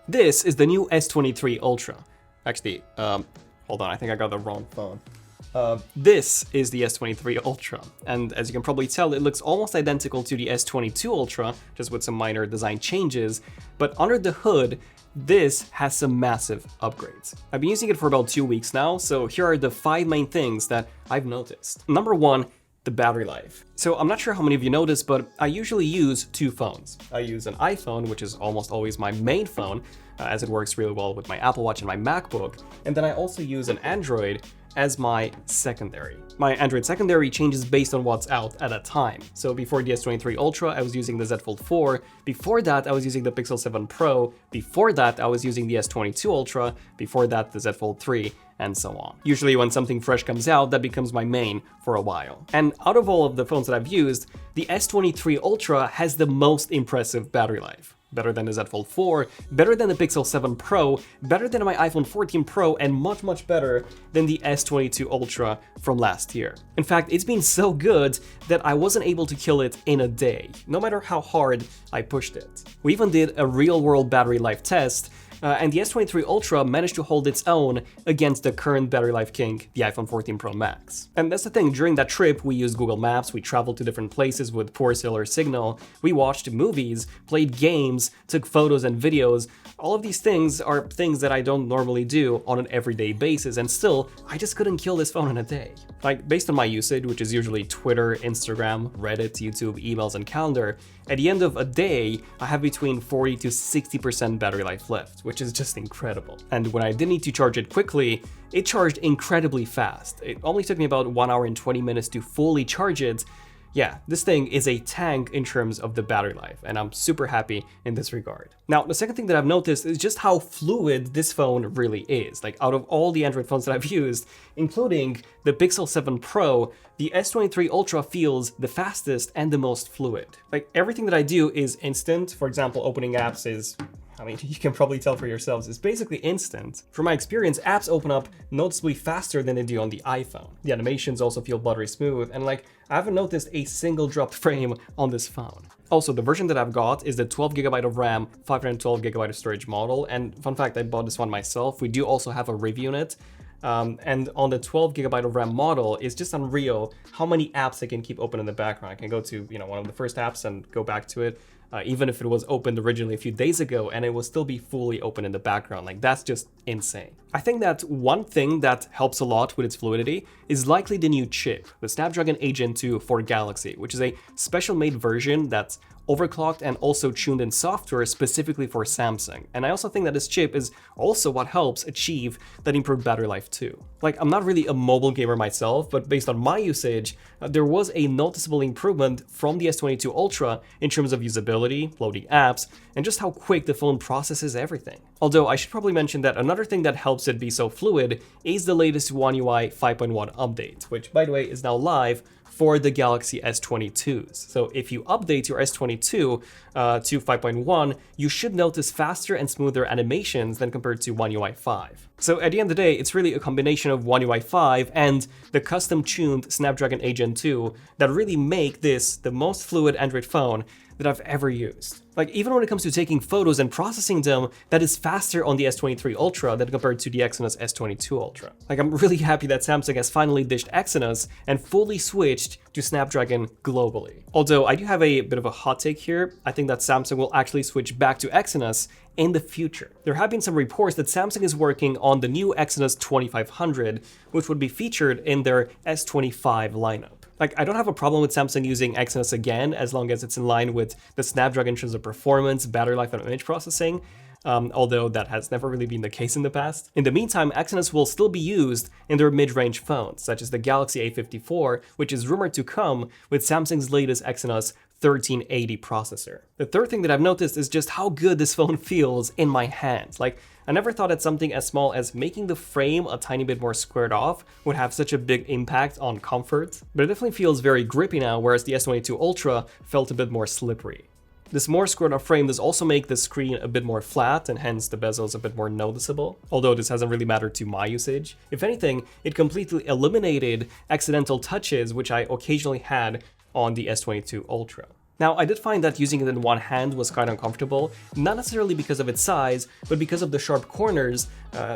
This is the new S23 Ultra. Actually, hold on, I think I got the wrong phone. This is the S23 Ultra, and as you can probably tell, it looks almost identical to the S22 Ultra, just with some minor design changes, but under the hood, this has some massive upgrades. I've been using it for about 2 weeks now, so here are the 5 main things that I've noticed. Number 1, the battery life. So I'm not sure how many of you noticed, but I usually use 2 phones. I use an iPhone, which is almost always my main phone, as it works really well with my Apple Watch and my MacBook, and then I also use an Android as my secondary. My Android secondary changes based on what's out at a time. So before the S23 Ultra, I was using the Z Fold 4. Before that, I was using the Pixel 7 Pro. Before that, I was using the S22 Ultra. Before that, the Z Fold 3, and so on. Usually when something fresh comes out, that becomes my main for a while. And out of all of the phones that I've used, the S23 Ultra has the most impressive battery life. Better than the Z Fold 4, better than the Pixel 7 Pro, better than my iPhone 14 Pro, and much, much better than the S22 Ultra from last year. In fact, it's been so good that I wasn't able to kill it in a day, no matter how hard I pushed it. We even did a real-world battery life test, and the S23 Ultra managed to hold its own against the current battery life king, the iPhone 14 Pro Max. And that's the thing, during that trip we used Google Maps, we traveled to different places with poor cellular signal, we watched movies, played games, took photos and videos. All of these things are things that I don't normally do on an everyday basis, and still, I just couldn't kill this phone in a day. Like, based on my usage, which is usually Twitter, Instagram, Reddit, YouTube, emails, and calendar, at the end of a day, I have between 40 to 60% battery life left, which is just incredible. And when I did need to charge it quickly, it charged incredibly fast. It only took me about 1 hour and 20 minutes to fully charge it. Yeah, this thing is a tank in terms of the battery life, and I'm super happy in this regard. Now, the second thing that I've noticed is just how fluid this phone really is. Like, out of all the Android phones that I've used, including the Pixel 7 Pro, the S23 Ultra feels the fastest and the most fluid. Like, everything that I do is instant. For example, opening apps is, I mean, you can probably tell for yourselves, it's basically instant. From my experience, apps open up noticeably faster than they do on the iPhone. The animations also feel buttery smooth, and like, I haven't noticed a single dropped frame on this phone. Also, the version that I've got is the 12GB of RAM, 512GB of storage model, and fun fact, I bought this one myself. We do also have a review on it. And on the 12GB of RAM model, it's just unreal how many apps I can keep open in the background. I can go to, one of the first apps and go back to it. Even if it was opened originally a few days ago, and it will still be fully open in the background. Like, that's just insane. I think that one thing that helps a lot with its fluidity is likely the new chip, the Snapdragon 8 Gen 2 for Galaxy, which is a special made version that's overclocked and also tuned in software specifically for Samsung. And I also think that this chip is also what helps achieve that improved battery life too. Like, I'm not really a mobile gamer myself, but based on my usage, there was a noticeable improvement from the S22 Ultra in terms of usability, loading apps, and just how quick the phone processes everything. Although I should probably mention that another thing that helps it be so fluid is the latest One UI 5.1 update, which by the way is now live for the Galaxy S22s. So if you update your S22 to 5.1, you should notice faster and smoother animations than compared to One UI 5. So at the end of the day, it's really a combination of One UI 5 and the custom-tuned Snapdragon 8 Gen 2 that really make this the most fluid Android phone that I've ever used. Like, even when it comes to taking photos and processing them, that is faster on the S23 Ultra than compared to the Exynos S22 Ultra. Like, I'm really happy that Samsung has finally ditched Exynos and fully switched to Snapdragon globally. Although I do have a bit of a hot take here. I think that Samsung will actually switch back to Exynos in the future. There have been some reports that Samsung is working on the new Exynos 2500, which would be featured in their S25 lineup. Like, I don't have a problem with Samsung using Exynos again, as long as it's in line with the Snapdragon in terms of performance, battery life, and image processing, although that has never really been the case in the past. In the meantime, Exynos will still be used in their mid-range phones, such as the Galaxy A54, which is rumored to come with Samsung's latest Exynos 1380 processor. The third thing that I've noticed is just how good this phone feels in my hands. Like, I never thought that something as small as making the frame a tiny bit more squared off would have such a big impact on comfort, but it definitely feels very grippy now, whereas the S22 Ultra felt a bit more slippery. This more squared off frame does also make the screen a bit more flat, and hence the bezel is a bit more noticeable, although this hasn't really mattered to my usage. If anything, it completely eliminated accidental touches which I occasionally had on the S22 Ultra. Now, I did find that using it in one hand was quite uncomfortable, not necessarily because of its size, but because of the sharp corners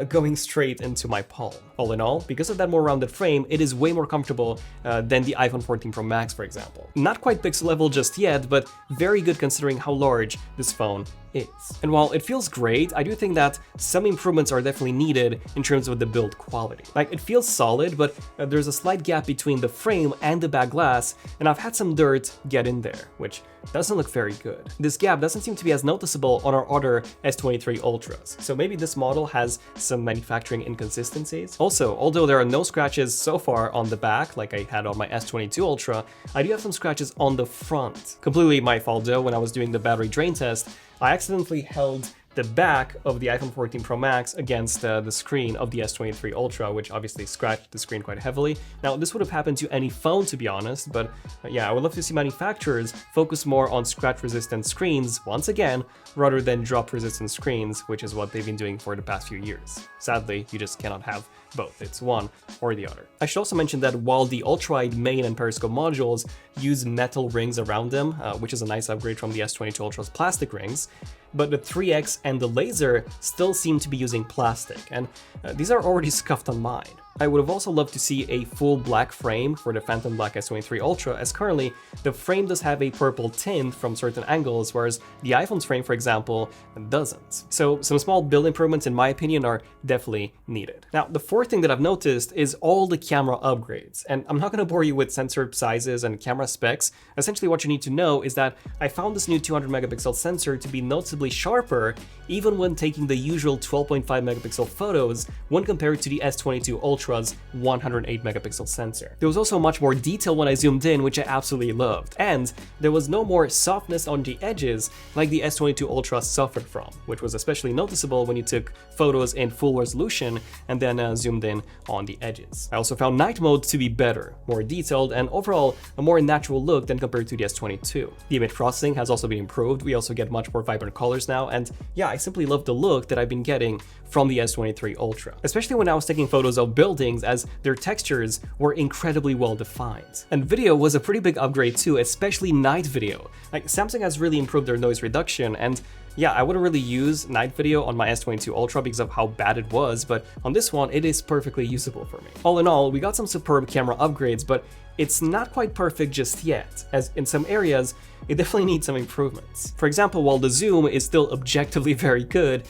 going straight into my palm. All in all, because of that more rounded frame, it is way more comfortable than the iPhone 14 Pro Max, for example. Not quite Pixel level just yet, but very good considering how large this phone is. And while it feels great, I do think that some improvements are definitely needed in terms of the build quality. Like, it feels solid, but there's a slight gap between the frame and the back glass, and I've had some dirt get in there, which doesn't look very good. This gap doesn't seem to be as noticeable on our other S23 Ultras, so maybe this model has some manufacturing inconsistencies. Also, although there are no scratches so far on the back, like I had on my S22 Ultra, I do have some scratches on the front. Completely my fault though, when I was doing the battery drain test, I accidentally held the back of the iPhone 14 Pro Max against the screen of the S23 Ultra, which obviously scratched the screen quite heavily. Now, this would have happened to any phone, to be honest, but yeah, I would love to see manufacturers focus more on scratch-resistant screens once again, rather than drop-resistant screens, which is what they've been doing for the past few years. Sadly, you just cannot have both. It's one or the other. I should also mention that while the ultra-wide main and periscope modules use metal rings around them, which is a nice upgrade from the S22 Ultra's plastic rings, but the 3X and the laser still seem to be using plastic, and these are already scuffed on mine. I would have also loved to see a full black frame for the Phantom Black S23 Ultra, as currently the frame does have a purple tint from certain angles, whereas the iPhone's frame, for example, doesn't. So some small build improvements, in my opinion, are definitely needed. Now, the fourth thing that I've noticed is all the camera upgrades, and I'm not going to bore you with sensor sizes and camera specs. Essentially, what you need to know is that I found this new 200 megapixel sensor to be noticeably sharper, even when taking the usual 12.5 megapixel photos when compared to the S22 Ultra's 108 megapixel sensor. There was also much more detail when I zoomed in, which I absolutely loved, and there was no more softness on the edges like the S22 Ultra suffered from, which was especially noticeable when you took photos in full resolution and then zoomed in on the edges. I also found night mode to be better, more detailed, and overall a more natural look than compared to the S22. The image processing has also been improved. We also get much more vibrant colors now, and yeah, I simply love the look that I've been getting from the S23 Ultra, especially when I was taking photos of buildings, as their textures were incredibly well defined. And video was a pretty big upgrade too, especially night video. Like, Samsung has really improved their noise reduction, and yeah, I wouldn't really use night video on my S22 Ultra because of how bad it was, but on this one, it is perfectly usable for me. All in all, we got some superb camera upgrades, but it's not quite perfect just yet, as in some areas, it definitely needs some improvements. For example, while the zoom is still objectively very good,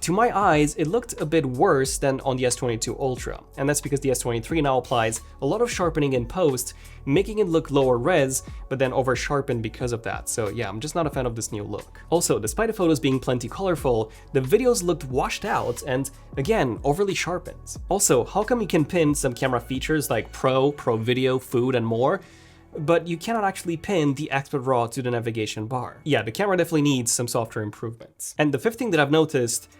to my eyes, it looked a bit worse than on the S22 Ultra, and that's because the S23 now applies a lot of sharpening in post, making it look lower res, but then over sharpened because of that. So yeah, I'm just not a fan of this new look. Also, despite the photos being plenty colorful, the videos looked washed out and, again, overly sharpened. Also, how come you can pin some camera features like Pro Video, Food, and more, but you cannot actually pin the Expert RAW to the navigation bar? Yeah, the camera definitely needs some software improvements. And the fifth thing that I've noticed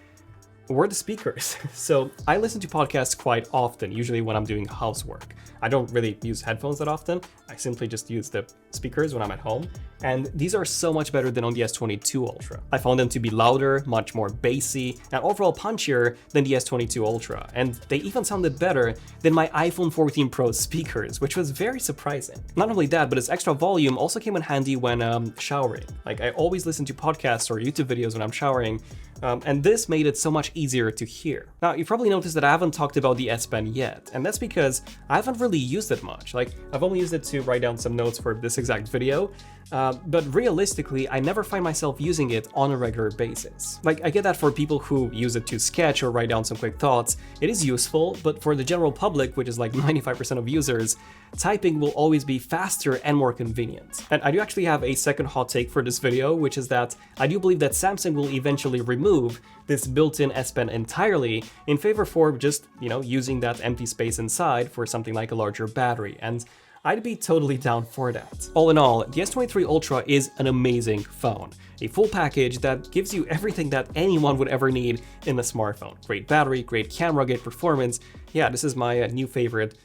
were the speakers. So I listen to podcasts quite often, usually when I'm doing housework. I don't really use headphones that often. I simply just use the speakers when I'm at home. And these are so much better than on the S22 Ultra. I found them to be louder, much more bassy, and overall punchier than the S22 Ultra. And they even sounded better than my iPhone 14 Pro speakers, which was very surprising. Not only that, but its extra volume also came in handy when showering. Like, I always listen to podcasts or YouTube videos when I'm showering, and this made it so much easier to hear. Now, you probably noticed that I haven't talked about the S Pen yet, and that's because I haven't really used it much. Like, I've only used it to write down some notes for this exact video, but realistically, I never find myself using it on a regular basis. Like, I get that for people who use it to sketch or write down some quick thoughts, it is useful, but for the general public, which is like 95% of users, typing will always be faster and more convenient. And I do actually have a second hot take for this video, which is that I do believe that Samsung will eventually remove this built-in S Pen entirely in favor for just, using that empty space inside for something like a larger battery, and I'd be totally down for that. All in all, the S23 Ultra is an amazing phone. A full package that gives you everything that anyone would ever need in a smartphone. Great battery, great camera, great performance. Yeah, this is my new favorite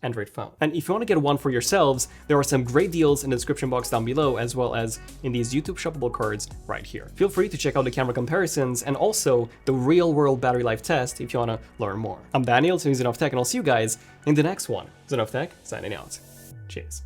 Android phone. And if you want to get one for yourselves, there are some great deals in the description box down below, as well as in these YouTube shoppable cards right here. Feel free to check out the camera comparisons and also the real-world battery life test if you want to learn more. I'm Daniel, from ZONEofTECH, and I'll see you guys in the next one. ZONEofTECH, signing out. Cheers.